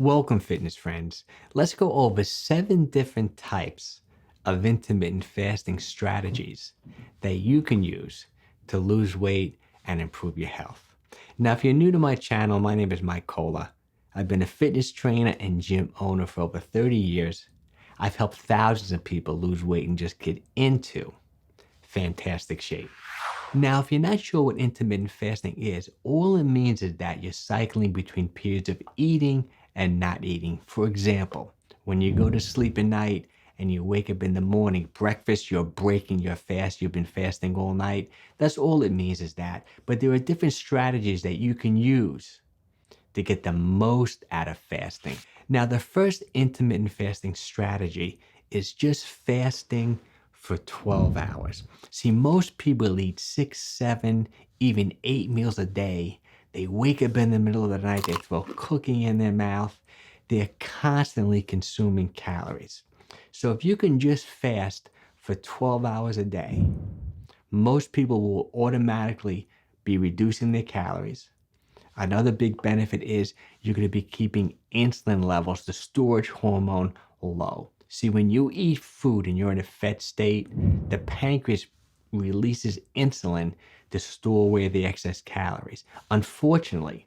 Welcome, fitness friends. Let's go over 7 different types of intermittent fasting strategies that you can use to lose weight and improve your health. Now, if you're new to my channel, my name is 𝙒𝘏𝙏𝙏. I've been a fitness trainer and gym owner for over 30 years. I've helped thousands of people lose weight and just get into fantastic shape. Now, if you're not sure what intermittent fasting is, all it means is that you're cycling between periods of eating and not eating. For example, when you go to sleep at night and you wake up in the morning, breakfast, you're breaking your fast. You've been fasting all night. That's all it means is that. But there are different strategies that you can use to get the most out of fasting. Now, the first intermittent fasting strategy is just fasting for 12 hours. See, most people eat 6, 7, even 8 meals a day. They wake up in the middle of the night, they throw cooking in their mouth. They're constantly consuming calories. So if you can just fast for 12 hours a day, most people will automatically be reducing their calories. Another big benefit is you're going to be keeping insulin levels, the storage hormone, low. See, when you eat food and you're in a fed state, the pancreas releases insulin to store away the excess calories. Unfortunately,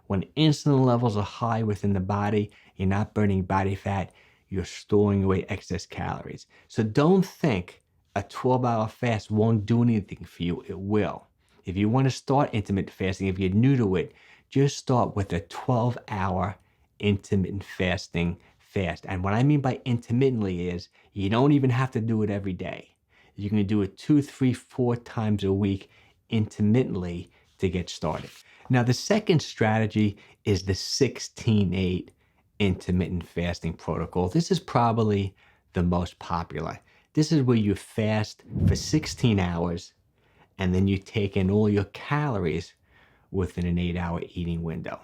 when insulin levels are high within the body, you're not burning body fat, you're storing away excess calories. So don't think a 12-hour fast won't do anything for you. It will. If you want to start intermittent fasting, if you're new to it, just start with a 12-hour intermittent fasting fast. And what I mean by intermittently is you don't even have to do it every day. You can do it 2, 3, 4 times a week intermittently to get started. Now, the second strategy is the 16-8 intermittent fasting protocol. This is probably the most popular. This is where you fast for 16 hours and then you take in all your calories within an 8-hour eating window.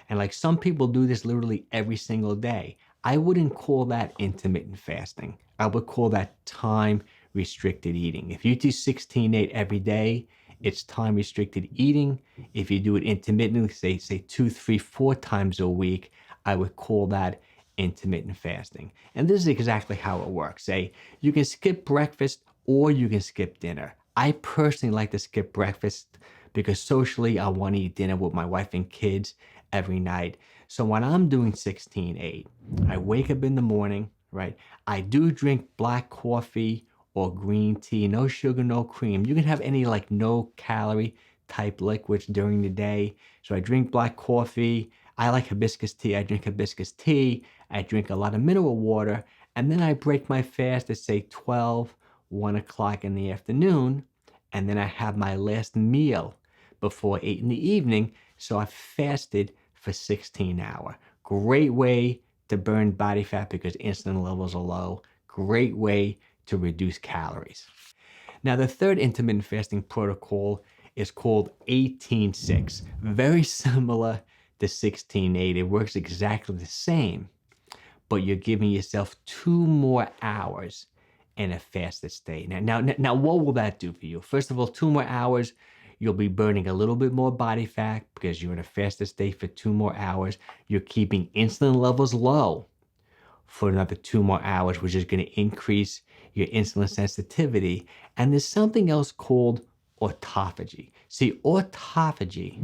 And like some people do this literally every single day. I wouldn't call that intermittent fasting. I would call that time-restricted eating. If you do 16-8 every day, it's time-restricted eating. If you do it intermittently, say 2, 3, 4 times a week, I would call that intermittent fasting. And this is exactly how it works. Say you can skip breakfast or you can skip dinner. I personally like to skip breakfast because socially I want to eat dinner with my wife and kids every night. So when I'm doing 16-8, I wake up in the morning, right? I do drink black coffee or green tea, no sugar, no cream. You can have any like no calorie type liquids during the day. So I drink black coffee. I like hibiscus tea. I drink hibiscus tea. I drink a lot of mineral water. And then I break my fast at say 12, 1 o'clock in the afternoon. And then I have my last meal before 8 in the evening. So I've fasted for 16 hours. Great way to burn body fat because insulin levels are low. Great way to reduce calories. Now, the third intermittent fasting protocol is called 18-6. Very similar to 16-8. It works exactly the same, but you're giving yourself 2 more hours in a fasted state. Now, what will that do for you? First of all, 2 more hours, you'll be burning a little bit more body fat because you're in a fasted state for 2 more hours. You're keeping insulin levels low for another 2 more hours, which is going to increase your insulin sensitivity. And there's something else called autophagy. See, autophagy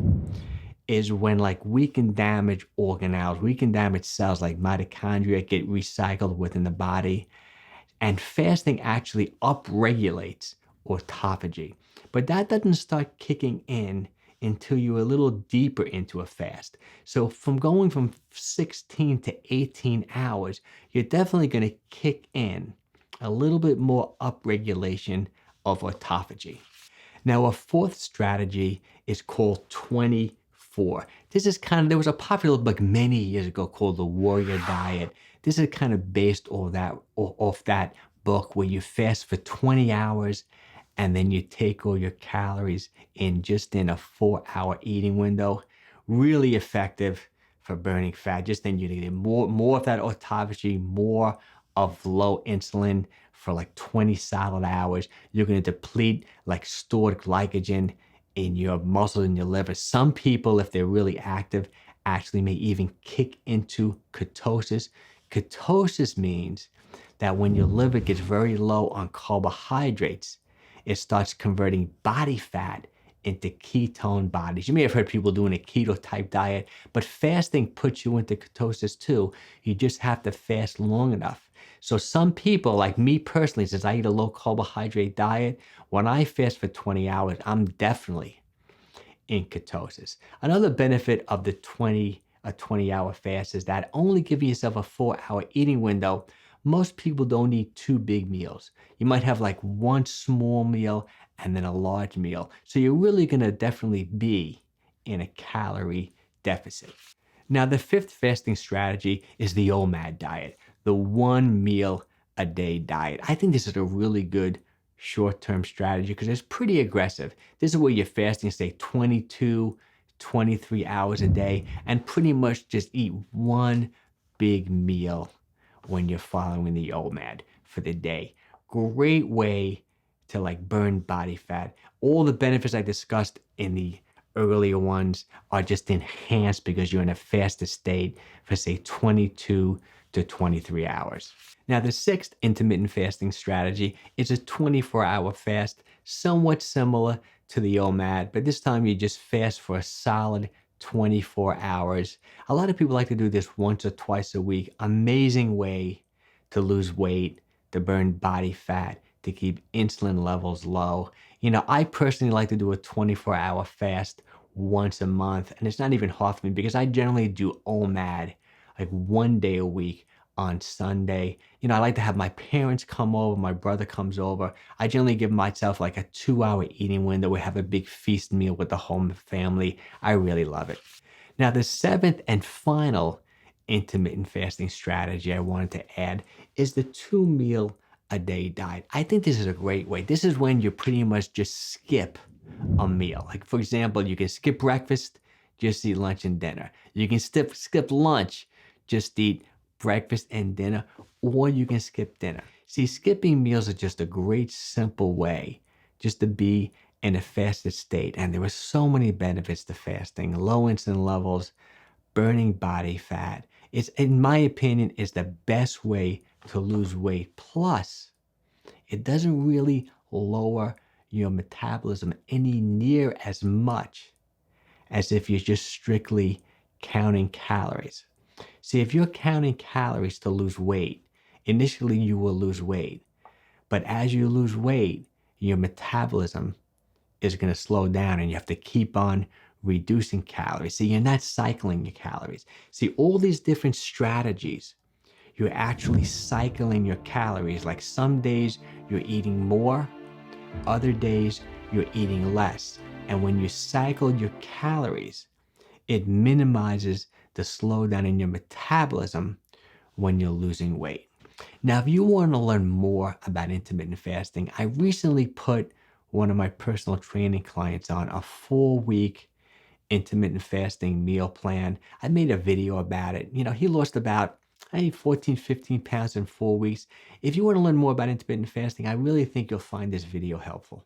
is when like we can damage organelles, we can damage cells like mitochondria get recycled within the body. And fasting actually upregulates autophagy. But that doesn't start kicking in until you're a little deeper into a fast. So from going from 16 to 18 hours, you're definitely going to kick in a little bit more upregulation of autophagy. Now, a fourth strategy is called 24. This is there was a popular book many years ago called The Warrior Diet. This is kind of based off that book where you fast for 20 hours and then you take all your calories in just in a 4-hour eating window. Really effective for burning fat. Just then you get more of that autophagy, more of low insulin for like 20 solid hours. You're going to deplete like stored glycogen in your muscles and your liver. Some people, if they're really active, actually may even kick into ketosis. Ketosis means that when your liver gets very low on carbohydrates, it starts converting body fat into ketone bodies. You may have heard people doing a keto type diet, but fasting puts you into ketosis too. You just have to fast long enough. So some people, like me personally, since I eat a low carbohydrate diet, when I fast for 20 hours, I'm definitely in ketosis. Another benefit of the 20-hour fast is that only giving yourself a 4-hour eating window. Most people don't eat 2 big meals. You might have like 1 small meal and then a large meal. So you're really gonna definitely be in a calorie deficit. Now, the 5th fasting strategy is the OMAD diet, the 1 meal a day diet. I think this is a really good short-term strategy because it's pretty aggressive. This is where you're fasting, say 22, 23 hours a day and pretty much just eat 1 big meal when you're following the OMAD for the day. Great way to like burn body fat. All the benefits I discussed in the earlier ones are just enhanced because you're in a fasted state for say 22 to 23 hours. Now, the 6th intermittent fasting strategy is a 24-hour fast, somewhat similar to the OMAD, but this time you just fast for a solid 24 hours. A lot of people like to do this once or twice a week. Amazing way to lose weight, to burn body fat, to keep insulin levels low. You know, I personally like to do a 24-hour fast once a month, and it's not even hard for me because I generally do OMAD like 1 day a week on Sunday. You know, I like to have my parents come over, my brother comes over. I generally give myself like a 2-hour eating window. We have a big feast meal with the whole family. I really love it. Now, the 7th and final intermittent fasting strategy I wanted to add is the 2 meal a day diet. I think this is a great way. This is when you pretty much just skip a meal. Like, for example, you can skip breakfast, just eat lunch and dinner. You can skip lunch, just eat breakfast and dinner, or you can skip dinner. See, skipping meals is just a great simple way just to be in a fasted state. And there are so many benefits to fasting: low insulin levels, burning body fat. It's, in my opinion, is the best way to lose weight. Plus, it doesn't really lower your metabolism any near as much as if you're just strictly counting calories. See, if you're counting calories to lose weight, initially you will lose weight. But as you lose weight, your metabolism is going to slow down and you have to keep on reducing calories. See, you're not cycling your calories. See, all these different strategies, you're actually cycling your calories. Like some days you're eating more, other days you're eating less. And when you cycle your calories, it minimizes the slowdown in your metabolism when you're losing weight. Now, if you want to learn more about intermittent fasting, I recently put one of my personal training clients on a 4-week intermittent fasting meal plan. I made a video about it. You know, he lost about 14, 15 pounds in 4 weeks. If you want to learn more about intermittent fasting, I really think you'll find this video helpful.